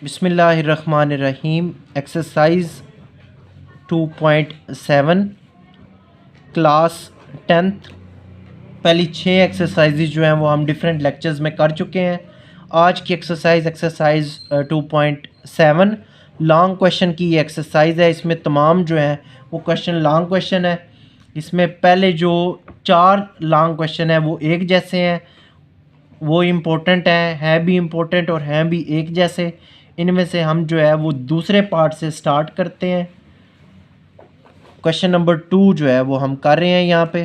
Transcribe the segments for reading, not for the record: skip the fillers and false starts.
बिस्मिल्लाहिर्रहमानिर्रहीम। Exercise 2.7 class 10th। पहली 6 exercises जो हैं वो हम डिफरेंट लेक्चर्स में कर चुके हैं। आज की एक्सरसाइज 2.7 लॉन्ग क्वेश्चन की एक्सरसाइज है। इसमें तमाम जो हैं वो क्वेश्चन लॉन्ग क्वेश्चन है। इसमें पहले जो 4 लॉन्ग क्वेश्चन हैं वो एक जैसे हैं, वो इम्पोर्टेंट हैं भी इम्पोर्टेंट और हैं भी एक जैसे। इनमें से हम जो है वो दूसरे पार्ट से स्टार्ट करते हैं। क्वेश्चन नंबर 2 जो है वो हम कर रहे हैं यहाँ पे।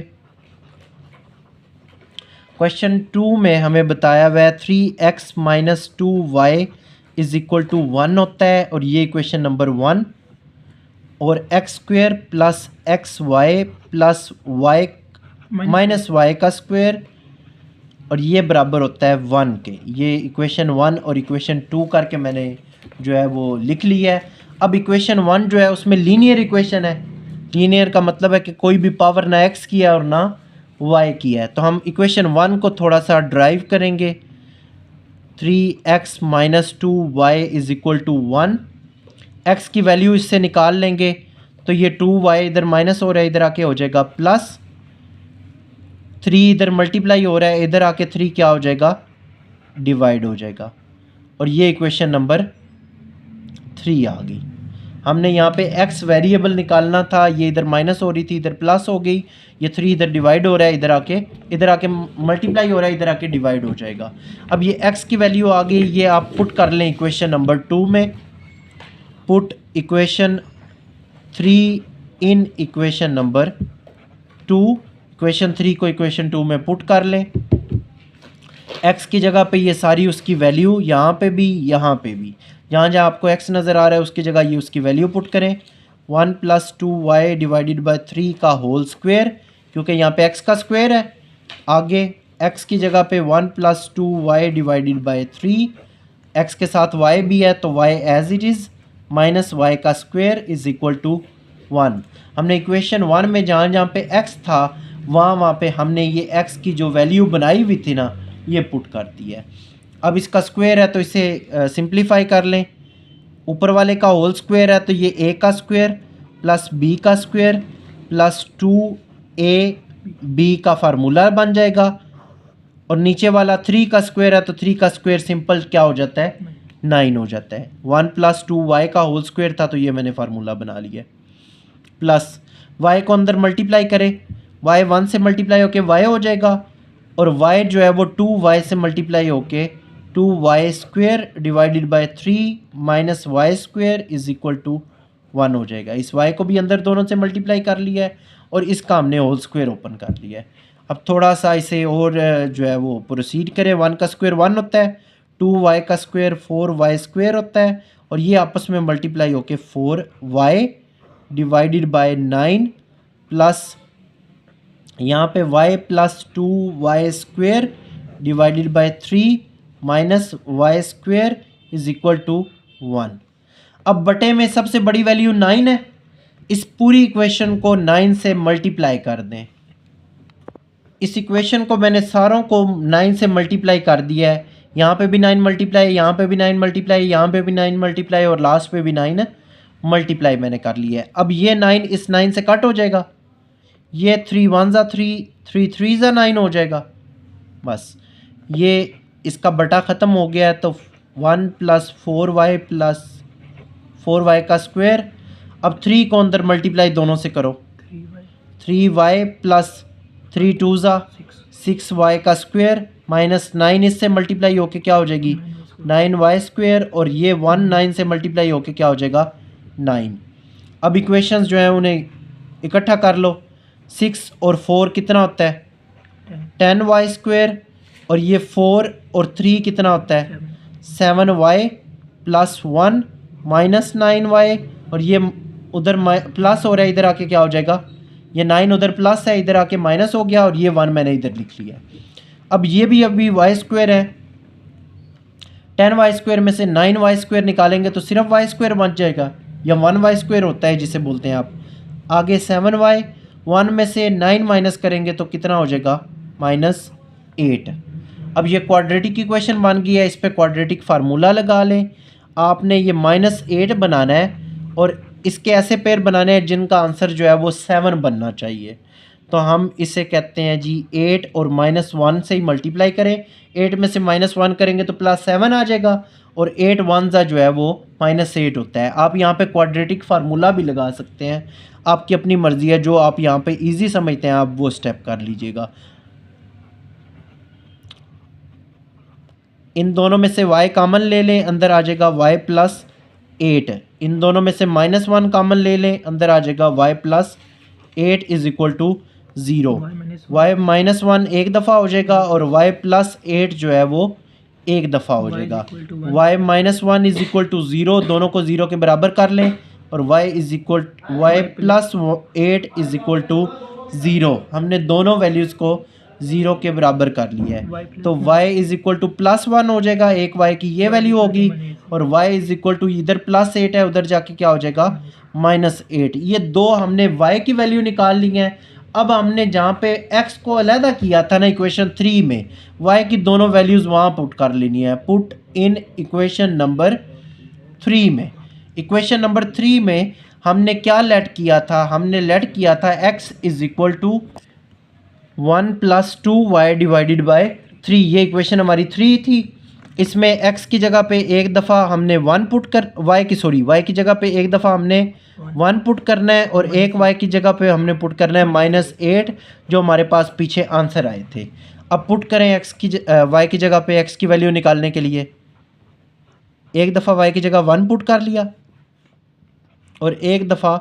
क्वेश्चन 2 में हमें बताया हुआ है 3x minus 2y is equal to 1 होता है, और ये इक्वेशन नंबर 1। और x square plus x y plus y minus Y का स्क्वेयर, और ये बराबर होता है 1 के। ये इक्वेशन 1 और इक्वेशन 2 करके मैंने जो है वो लिख लिया है। अब इक्वेशन 1 जो है उसमें लीनियर इक्वेशन है। लीनियर का मतलब है कि कोई भी पावर ना x की है और ना y की है। तो हम इक्वेशन 1 को थोड़ा सा ड्राइव करेंगे। 3x minus 2y is equal to 1। x की वैल्यू इससे निकाल लेंगे तो ये 2y इधर माइनस हो रहा है, इधर आके हो जाएगा प्लस। 3 इधर मल्टीप्लाई हो रहा है, इधर आके 3 क्या हो जाएगा, डिवाइड हो जाएगा। और ये इक्वेशन नंबर 3 आ गई। हमने यहाँ पे x वेरिएबल निकालना था, ये इधर माइनस हो रही थी, इधर प्लस हो गई। ये 3 इधर डिवाइड हो रहा है, इधर आके मल्टीप्लाई हो रहा है, इधर आके डिवाइड हो जाएगा। अब ये x की वैल्यू आ गई, ये आप पुट कर लें इक्वेशन नंबर 2 में। Put equation 3 in equation number 2। Equation 3 को इक्वेशन 2 में पुट कर लें। x की जगह पे ये सारी उसकी वैल्यू, यहाँ पे भी यहाँ पे भी, जहाँ जहाँ आपको x नज़र आ रहा है उसकी जगह ये उसकी वैल्यू पुट करें। 1 प्लस 2y डिवाइडेड बाई 3 का होल स्क्वेयर, क्योंकि यहाँ पे x का स्क्वेयर है। आगे x की जगह पे 1 plus 2y divided by 3, x के साथ y भी है तो y as it is, minus y का स्क्वेयर इज़ इक्वल टू 1। हमने इक्वेशन 1 में जहाँ जहाँ पे x था वहाँ पे हमने ये x की जो वैल्यू बनाई हुई थी ना, ये पुट कर दी है। अब इसका स्क्वायर है तो इसे सिंप्लीफाई कर लें। ऊपर वाले का होल स्क्वायर है तो ये a का स्क्वायर प्लस b का स्क्वायर प्लस 2ab का फार्मूला बन जाएगा। और नीचे वाला 3 का स्क्वायर है तो 3 का स्क्वायर सिंपल क्या हो जाता है, 9 हो जाता है। 1 प्लस 2y का होल स्क्वायर था तो ये मैंने फार्मूला बना लिया। प्लस y को अंदर मल्टीप्लाई करें, y 1 से मल्टीप्लाई होके y हो जाएगा, और y जो है वो 2y से मल्टीप्लाई होके 2y square divided by 3 minus y square is equal to 1 हो जाएगा। इस y को भी अंदर दोनों से मल्टीप्लाई कर लिया है और इसका हमने होल स्क्वेयर ओपन कर लिया है। अब थोड़ा सा इसे और जो है वो प्रोसीड करें। 1 का स्क्वेयर 1 होता है, 2y का स्क्वेयर 4y स्क्वेयर होता है, और ये आपस में मल्टीप्लाई होके 4y डिवाइडेड बाय 9 प्लस यहाँ पे y plus 2y square divided by 3 minus y square is equal to 1। अब बटे में सबसे बड़ी वैल्यू 9 है। इस पूरी इक्वेशन को 9 से मल्टीप्लाई कर दें। इस इक्वेशन को मैंने सारों को 9 से मल्टीप्लाई कर दिया है। यहाँ पे भी 9 मल्टीप्लाई, यहाँ पे भी 9 मल्टीप्लाई, यहाँ पे भी 9 मल्टीप्लाई, और लास्ट पे भी 9 मल्टीप्लाई मैंने कर लिया है। अब ये 9 इस 9 से कट हो जाएगा। ये 3 1 ज़ा 3, 3 3 ज़ा 9 हो जाएगा। बस ये इसका बटा ख़त्म हो गया है। तो 1 प्लस 4y का स्क्वायर। अब 3 को अंदर मल्टीप्लाई दोनों से करो, 3y प्लस 3 2 ज़ा 6y का स्क्वायर माइनस 9 इससे मल्टीप्लाई होके क्या हो जाएगी, 9y स्क्वायर, और ये 1 9 से मल्टीप्लाई होके क्या हो जाएगा, 9। अब इक्वेशंस जो हैं उन्हें इकट्ठा कर लो। 6 और 4 कितना होता है, 10y स्क्वायर, और ये 4 और 3 कितना होता है, 7y प्लस 1 माइनस 9y, और ये उधर प्लस हो रहा है, इधर आके क्या हो जाएगा, ये 9 उधर प्लस है, इधर आके माइनस हो गया, और ये 1 मैंने इधर लिख लिया। अब ये भी अभी y स्क्वायर है। 10y स्क्वायर में से 9y स्क्वायर निकालेंगे तो सिर्फ y स्क्वायर बच जाएगा, या 1y स्क्वायर होता है जिसे बोलते हैं आप। आगे 7y, 1 में से 9 माइनस करेंगे तो कितना हो जाएगा, -8। अब ये क्वाड्रेटिक इक्वेशन बन गई है, इस पर क्वाड्रेटिक फार्मूला लगा लें। आपने ये -8 बनाना है और इसके ऐसे पेयर बनाने हैं जिनका आंसर जो है वो 7 बनना चाहिए। तो हम इसे कहते हैं जी 8 और -1 से ही मल्टीप्लाई करें। 8 में से -1 करेंगे तो +7 आ जाएगा और 8 1 जो है वो -8 होता है। आप यहाँ पे क्वाड्रेटिक फार्मूला भी लगा सकते हैं, आपकी अपनी मर्ज़ी है। जो आप यहाँ पे इजी समझते हैं आप वो स्टेप कर लीजिएगा। इन दोनों में से y कॉमन ले लें, अंदर आ जाएगा y + 8। इन दोनों में से -1 कॉमन ले लें, अंदर आ जाएगा y + 8 = 0। y -1 एक दफ़ा हो जाएगा और y + 8 जो है वो एक दफ़ा हो जाएगा। y -1 = 0, दोनों को 0 के बराबर कर लें और y + 8 = 0। हमने दोनों वैल्यूज़ को 0 के बराबर कर लिया है। तो y +1 हो जाएगा, एक y की ये वैल्यू होगी और y इधर +8 है, उधर जाके क्या हो जाएगा -8। ये दो हमने y की वैल्यू निकाल ली है। अब हमने जहाँ पे x को अलहदा किया था ना इक्वेशन 3 में, y की दोनों वैल्यूज़ वहाँ पुट कर लेनी है। पुट इन इक्वेशन नंबर 3 में। इक्वेशन नंबर 3 में हमने क्या लेट किया था? हमने लेट किया था x = 1 + 2y / 3। ये इक्वेशन हमारी 3 थी। इसमें x की जगह पे एक दफ़ा हमने 1 पुट कर y की जगह पे एक दफ़ा हमने 1 पुट करना है और एक y की जगह पे हमने पुट करना है -8 जो हमारे पास पीछे आंसर आए थे। अब पुट करें y की जगह पे x की वैल्यू निकालने के लिए। एक दफ़ा y की जगह 1 पुट कर लिया और एक दफ़ा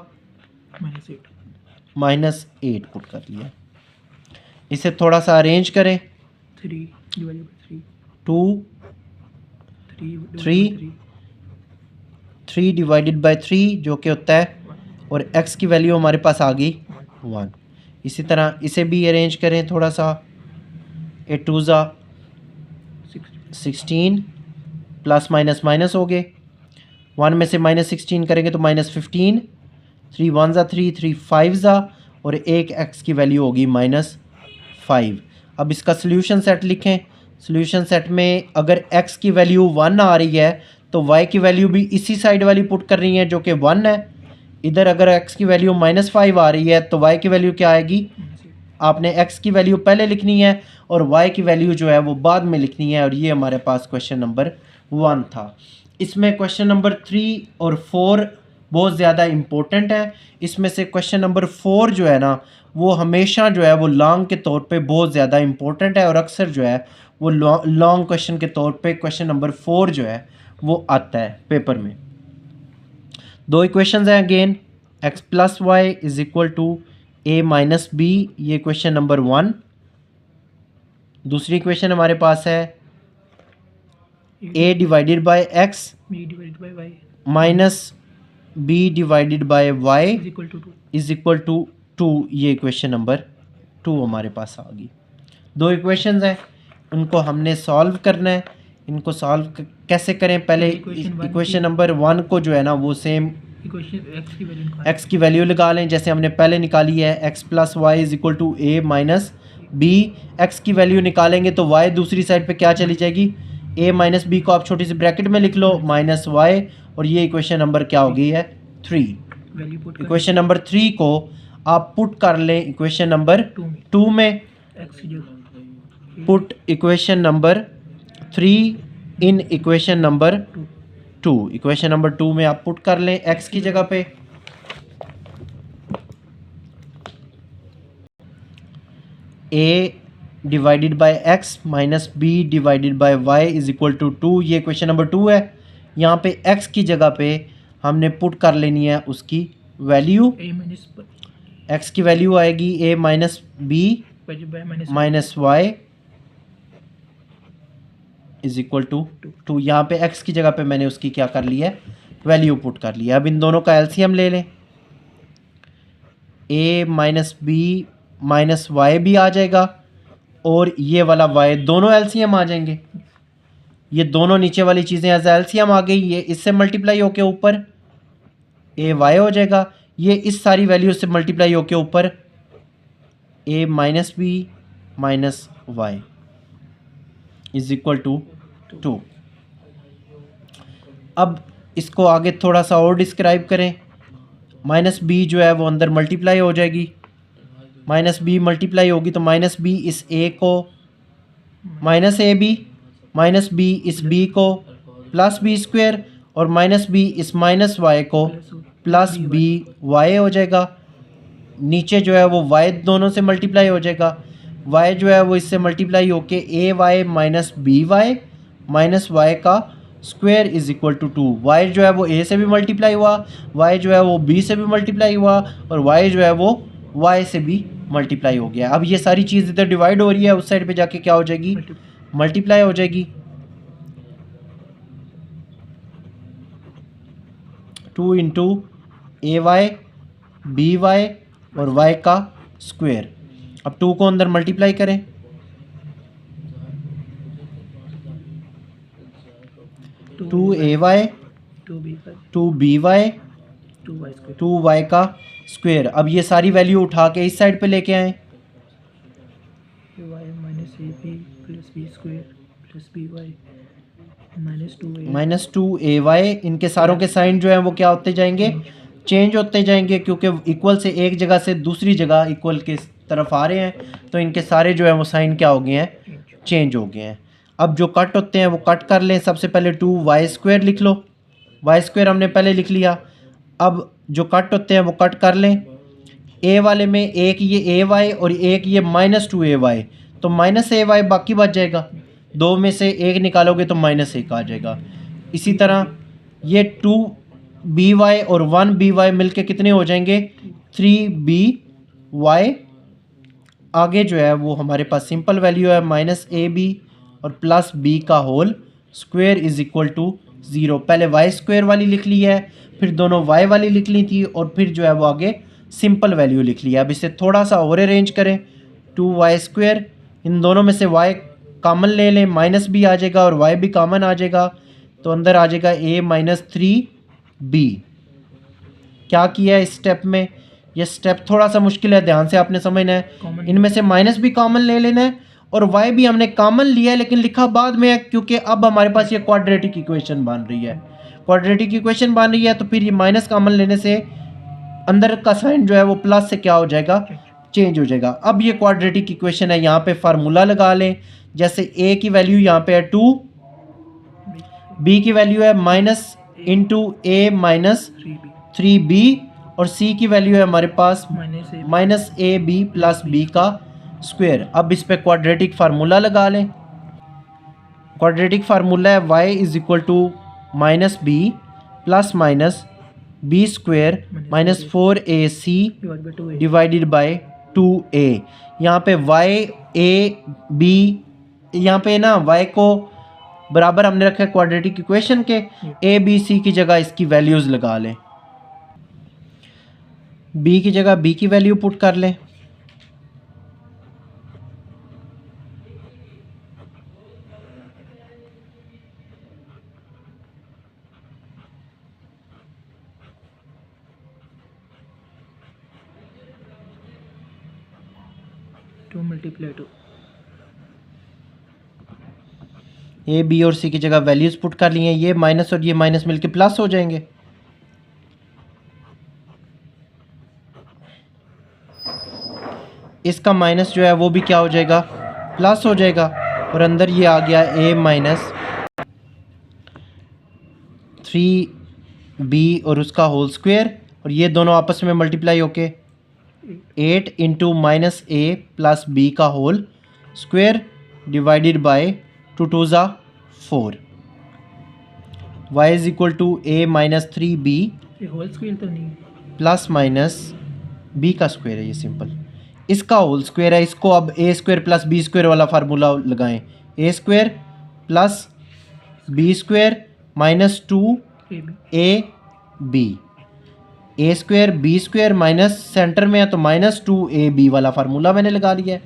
-8 पुट कर लिया। इसे थोड़ा सा अरेंज करें। 3/3 जो कि होता है और x की वैल्यू हमारे पास आ गई 1। इसी तरह इसे भी अरेंज करें थोड़ा सा। 8 2 16 प्लस माइनस हो गए। 1 में से -16 करेंगे तो -15। 3 1 3 3 5 और एक x की वैल्यू होगी -5। अब इसका सोल्यूशन सेट लिखें। सोल्यूशन सेट में अगर x की वैल्यू 1 आ रही है तो y की वैल्यू भी इसी साइड वाली पुट कर रही है जो कि 1 है। इधर अगर x की वैल्यू -5 आ रही है तो y की वैल्यू क्या आएगी? आपने x की वैल्यू पहले लिखनी है और y की वैल्यू जो है वो बाद में लिखनी है। और ये हमारे पास क्वेश्चन नंबर 1 था। इसमें क्वेश्चन नंबर 3 और 4 बहुत ज़्यादा इम्पोर्टेंट है। इसमें से क्वेश्चन नंबर 4 जो है ना वो हमेशा जो है वो लॉन्ग के तौर पे बहुत ज़्यादा इम्पोर्टेंट है और अक्सर जो है वो लॉन्ग क्वेश्चन के तौर पे क्वेश्चन नंबर 4 जो है वो आता है पेपर में। दो इक्वेशंस हैं again, x + y = a - b, ये क्वेश्चन नंबर 1। दूसरी इक्वेशन हमारे पास है a / x - b / y = 2। ये इक्वेशन नंबर 2 हमारे पास आ गई। दो इक्वेशंस हैं, उनको हमने सॉल्व करना है। इनको सॉल्व कैसे करें? पहले इक्वेशन नंबर 1 को जो है ना वो सेम x की वैल्यू लगा लें जैसे हमने पहले निकाली है। x + y = a - b। x की वैल्यू निकालेंगे तो y दूसरी साइड पे क्या चली जाएगी? a - b को आप छोटी सी ब्रैकेट में लिख लो -y और ये इक्वेशन नंबर क्या हो गई है? 3। इक्वेशन नंबर 3 को आप पुट कर लें इक्वेशन नंबर 2 में। Put equation number 3 in equation number 2। Equation number 2 में आप पुट कर लें x की जगह पे a / x - b / y = 2। ये क्वेश्चन नंबर 2 है। यहाँ पे x की जगह पे हमने पुट कर लेनी है उसकी वैल्यू। x की वैल्यू आएगी a - b - y = 2। यहाँ पे x की जगह पे मैंने उसकी क्या कर लिया है? वैल्यू पुट कर लिया। अब इन दोनों का एलसीएम ले लें। a - b - y भी आ जाएगा और ये वाला y दोनों एलसीएम आ जाएंगे। ये दोनों नीचे वाली चीज़ें एज एलसीएम आ गई। ये इससे मल्टीप्लाई होके ऊपर a y हो जाएगा। ये इस सारी वैल्यू से मल्टीप्लाई होके ऊपर a - b - y = 2। अब इसको आगे थोड़ा सा और डिस्क्राइब करें। माइनस बी जो है वो अंदर मल्टीप्लाई हो जाएगी, माइनस बी मल्टीप्लाई होगी तो माइनस बी इस ए को माइनस ए बी, माइनस बी इस बी को प्लस बी स्क्वायर, और माइनस बी इस माइनस वाई को प्लस बी वाई हो जाएगा। नीचे जो है वो वाई दोनों से मल्टीप्लाई हो जाएगा, वाई जो है वो इससे मल्टीप्लाई होके A Y minus B Y minus Y का square is equal to 2। Y जो है वो ए से भी मल्टीप्लाई हुआ, वाई जो है वो बी से भी मल्टीप्लाई हुआ, और वाई जो है वो वाई से भी मल्टीप्लाई हो गया। अब ये सारी चीज़ इधर डिवाइड हो रही है, उस साइड पे जाके क्या हो जाएगी, मल्टीप्लाई हो जाएगी। 2 इंटू ए वाई बी वाई और वाई का स्क्वायर। अब 2 को अंदर मल्टीप्लाई करें, 2ay 2by 2y का स्क्वायर। अब ये सारी वैल्यू उठा के इस साइड पे लेके आए, माइनस 2ay। इनके सारों के साइन जो है वो क्या होते जाएंगे, चेंज होते जाएंगे, क्योंकि इक्वल से एक जगह से दूसरी जगह इक्वल के तरफ आ रहे हैं, तो इनके सारे जो है वो साइन क्या हो गए हैं, चेंज हो गए हैं। अब जो कट होते हैं वो कट कर लें। सबसे पहले 2y स्क्वायर लिख लो, y स्क्वायर हमने पहले लिख लिया। अब जो कट होते हैं वो कट कर लें। a वाले में एक ये ay और एक ये माइनस 2ay, तो माइनस ay बाकी बच जाएगा, दो में से एक निकालोगे तो माइनस 1 आ जाएगा। इसी तरह ये 2by और 1by मिलके कितने हो जाएंगे, 3by। आगे जो है वो हमारे पास सिंपल वैल्यू है माइनस ए बी और प्लस बी का whole square is equal to 0। पहले वाई स्क्वायर वाली लिख ली है, फिर दोनों वाई वाली लिख ली थी, और फिर जो है वो आगे सिंपल वैल्यू लिख लिया। अब इसे थोड़ा सा और अरेंज करें, 2y स्क्वायर, इन दोनों में से y कॉमन ले लें, माइनस भी आ जाएगा और y भी कॉमन आ जाएगा, तो अंदर आ जाएगा a माइनस 3b। क्या किया है इस स्टेप में, ये स्टेप थोड़ा सा मुश्किल है, ध्यान से आपने समझना है। इनमें से माइनस भी कॉमन ले लेना है और y भी हमने कॉमन लिया है, लेकिन लिखा बाद में है, क्योंकि अब हमारे पास ये क्वाड्रेटिक इक्वेशन बन रही है। क्वाड्रेटिक इक्वेशन बन रही है तो फिर ये माइनस कॉमन लेने से अंदर का साइन जो है वो प्लस से क्या हो जाएगा, चेंज हो जाएगा। अब ये क्वाड्रेटिक इक्वेशन है, यहाँ पे फार्मूला लगा लें। जैसे a की वैल्यू यहाँ पे है 2, b की वैल्यू है minus into a minus 3b, और c की वैल्यू है हमारे पास माइनस ए बी प्लस बी का स्क्वायर। अब इस पे क्वाड्रेटिक फार्मूला लगा लें। क्वाड्रेटिक फार्मूला है y is equal to minus B plus minus B square minus 4ac divided by 2a। यहाँ पे y a b, यहाँ पे ना y को बराबर हमने रखा है क्वाड्रेटिक इक्वेशन के, a b c की जगह इसकी वैल्यूज़ लगा लें। b की जगह b की वैल्यू पुट कर लें, ए बी और सी की जगह वैल्यूज़ पुट कर लिए हैं। ये माइनस और ये माइनस मिलके प्लस हो जाएंगे। इसका माइनस जो है वो भी क्या हो जाएगा, प्लस हो जाएगा, और अंदर ये आ गया a माइनस 3b और उसका होल स्क्वायर, और ये दोनों आपस में मल्टीप्लाई होके 8 into minus a plus b का होल स्क्वायर डिवाइडेड बाय 2 2 ज़ा 4। y is equal to a minus 3b whole square तो नहीं, प्लस माइनस b का स्क्वायर है, ये सिंपल इसका होल स्क्वायर है। इसको अब a square plus b square वाला फार्मूला लगाएं, a square plus b square minus 2ab, a square b square minus centre में है तो माइनस 2ab वाला फार्मूला मैंने लगा लिया है।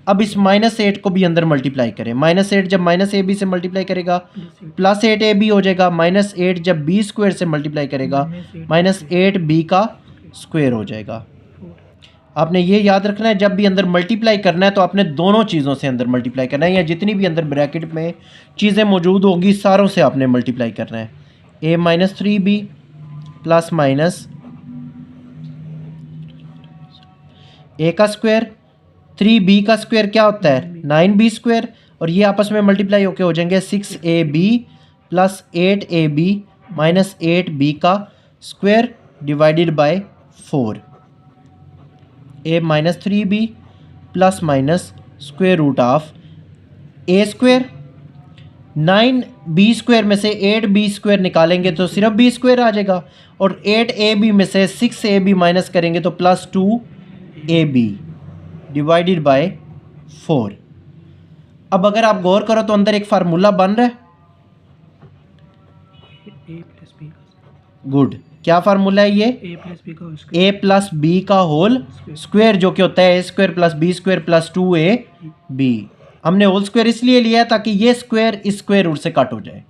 अब इस माइनस 8 को भी अंदर मल्टीप्लाई करें। माइनस 8 जब माइनस ab से मल्टीप्लाई करेगा प्लस 8ab हो जाएगा, माइनस 8 जब b स्क्वायर से मल्टीप्लाई करेगा माइनस 8b का स्क्वायर हो जाएगा। आपने ये याद रखना है, जब भी अंदर मल्टीप्लाई करना है तो आपने दोनों चीज़ों से अंदर मल्टीप्लाई करना है, या जितनी भी अंदर ब्रैकेट में चीज़ें मौजूद होंगी सारों से आपने मल्टीप्लाई करना है। ए माइनस 3b प्लस माइनस ए का स्क्वायर, 3b का स्क्वायर क्या होता है 9b स्क्वायर, और ये आपस में मल्टीप्लाई होके हो जाएंगे 6ab plus 8ab minus 8b का square divided by 4, a minus 3b plus minus square root of a square, 9b square में से 8b स्क्वायर निकालेंगे तो सिर्फ b स्क्वायर आ जाएगा, और 8ab में से 6ab माइनस करेंगे तो प्लस 2ab डिवाइडेड बाय 4। अब अगर आप गौर करो तो अंदर एक फार्मूला बन रहा है, गुड। क्या फार्मूला है ये, a प्लस बी का होल स्क्वायर, जो कि होता है A square plus B square plus 2ab। हमने होल स्क्वायर इसलिए लिया है ताकि ये स्क्वायर इस स्क्वायर रूट से कट हो जाए।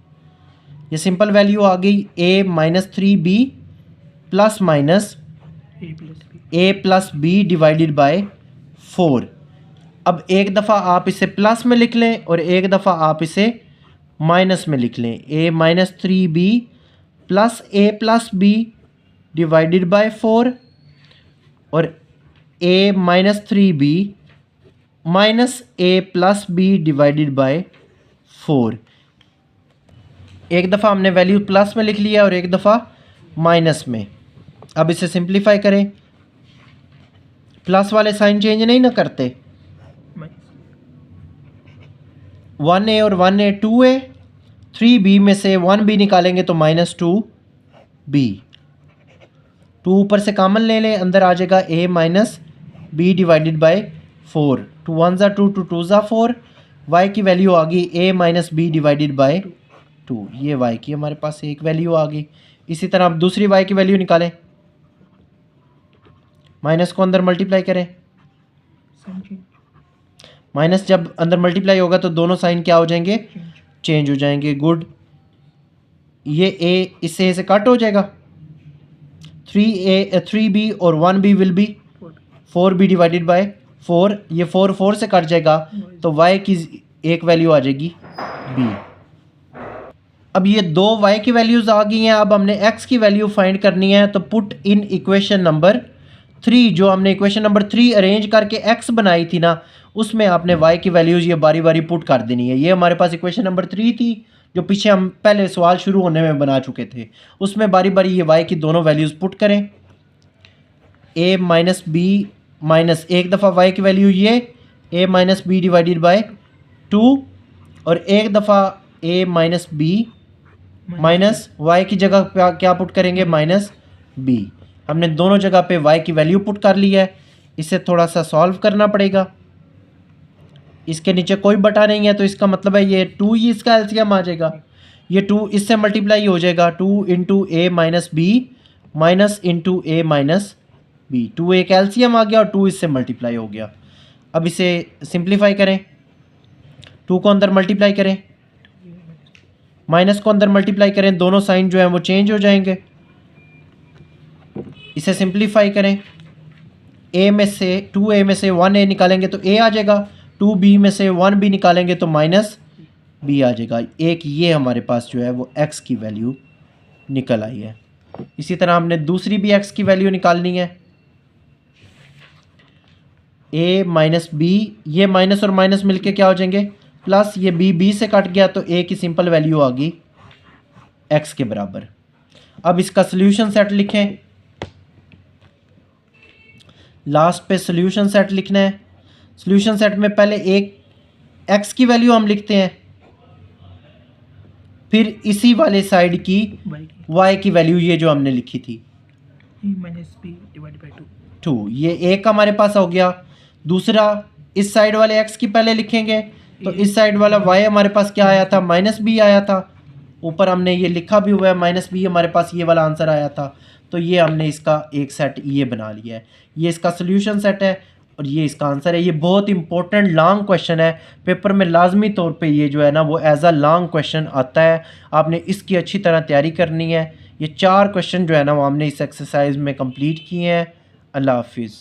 ये सिंपल वैल्यू आ गई a minus 3b plus minus a plus b divided by 4। अब एक दफ़ा आप इसे प्लस में लिख लें और एक दफ़ा आप इसे माइनस में लिख लें, a minus 3b plus a plus b divided by 4 और a minus 3b minus a plus b divided by 4। एक दफ़ा हमने वैल्यू प्लस में लिख लिया और एक दफ़ा माइनस में। अब इसे सिंप्लीफाई करें, प्लस वाले साइन चेंज नहीं ना करते, 1a और 1a 2a, 3b में से 1b निकालेंगे तो माइनस 2b, 2 ऊपर से कॉमन ले लें, अंदर आ जाएगा a minus b divided by 4, 2 1 ज़ा 2 2 2 ज़ा 4, y की वैल्यू आ गई a minus b divided by 2, ये y की हमारे पास एक वैल्यू आ गई। इसी तरह आप दूसरी y की वैल्यू निकालें, माइनस को अंदर मल्टीप्लाई करें, माइनस जब अंदर मल्टीप्लाई होगा तो दोनों साइन क्या हो जाएंगे, चेंज हो जाएंगे, गुड। ये a इससे a से कट हो जाएगा, 3b और 1b will be 4b divided by 4, ये 4 4 से कट जाएगा तो y की एक वैल्यू आ जाएगी b। अब ये दो y की वैल्यूज़ आ गई हैं, अब हमने x की वैल्यू फाइंड करनी है, तो पुट इन इक्वेशन नंबर 3, जो हमने इक्वेशन नंबर 3 अरेंज करके x बनाई थी ना, उसमें आपने y की वैल्यूज़ ये बारी बारी पुट कर देनी है। ये हमारे पास इक्वेशन नंबर 3 थी जो पीछे हम पहले सवाल शुरू होने में बना चुके थे, उसमें बारी बारी ये y की दोनों वैल्यूज़ पुट करें, a माइनस बी माइनस एक दफ़ा y की वैल्यू ये a minus b divided by 2 और एक दफ़ा a minus b minus y की जगह क्या पुट करेंगे माइनस b। हमने दोनों जगह पे y की वैल्यू पुट कर ली है, इसे थोड़ा सा सॉल्व करना पड़ेगा। इसके नीचे कोई बटा नहीं है तो इसका मतलब है ये 2 ही इसका एलसीएम आ जाएगा, ये 2 इससे मल्टीप्लाई हो जाएगा, 2 इंटू ए माइनस बी माइनस इंटू ए माइनस बी, 2 एक एलसीएम आ गया और 2 इससे मल्टीप्लाई हो गया। अब इसे सिंप्लीफाई करें, 2 को अंदर मल्टीप्लाई करें, माइनस को अंदर मल्टीप्लाई करें, दोनों साइन जो हैं वो चेंज हो जाएंगे। इसे सिंप्लीफाई करें, a में से 2a में से 1a निकालेंगे तो a आ जाएगा, 2b में से 1b निकालेंगे तो माइनस b आ जाएगा। एक ये हमारे पास जो है वो x की वैल्यू निकल आई है। इसी तरह हमने दूसरी भी x की वैल्यू निकालनी है, a माइनस b, ये माइनस और माइनस मिलके क्या हो जाएंगे प्लस, ये b से कट गया तो a की सिंपल वैल्यू आ गई x के बराबर। अब इसका सोल्यूशन सेट लिखें, लास्ट पे सोल्यूशन सेट लिखना है। सोल्यूशन सेट में पहले एक x की वैल्यू हम लिखते हैं, फिर इसी वाले साइड की y की वैल्यू ये जो हमने लिखी थी माइनस बी डिवाइड बाई 2, ये एक हमारे पास हो गया। दूसरा इस साइड वाले x की पहले लिखेंगे तो इस साइड वाला y हमारे पास क्या आया था माइनस बी आया था, ऊपर हमने ये लिखा भी हुआ है माइनस बी, हमारे पास ये वाला आंसर आया था, तो ये हमने इसका एक सेट ये बना लिया है, ये इसका सोल्यूशन सेट है और ये इसका आंसर है। ये बहुत इंपॉर्टेंट लॉन्ग क्वेश्चन है, पेपर में लाजमी तौर पे ये जो है ना वो एज अ लॉन्ग क्वेश्चन आता है, आपने इसकी अच्छी तरह तैयारी करनी है। ये 4 क्वेश्चन जो है ना वो हमने इस एक्सरसाइज में कंप्लीट किए हैं। अल्लाह हाफिज़।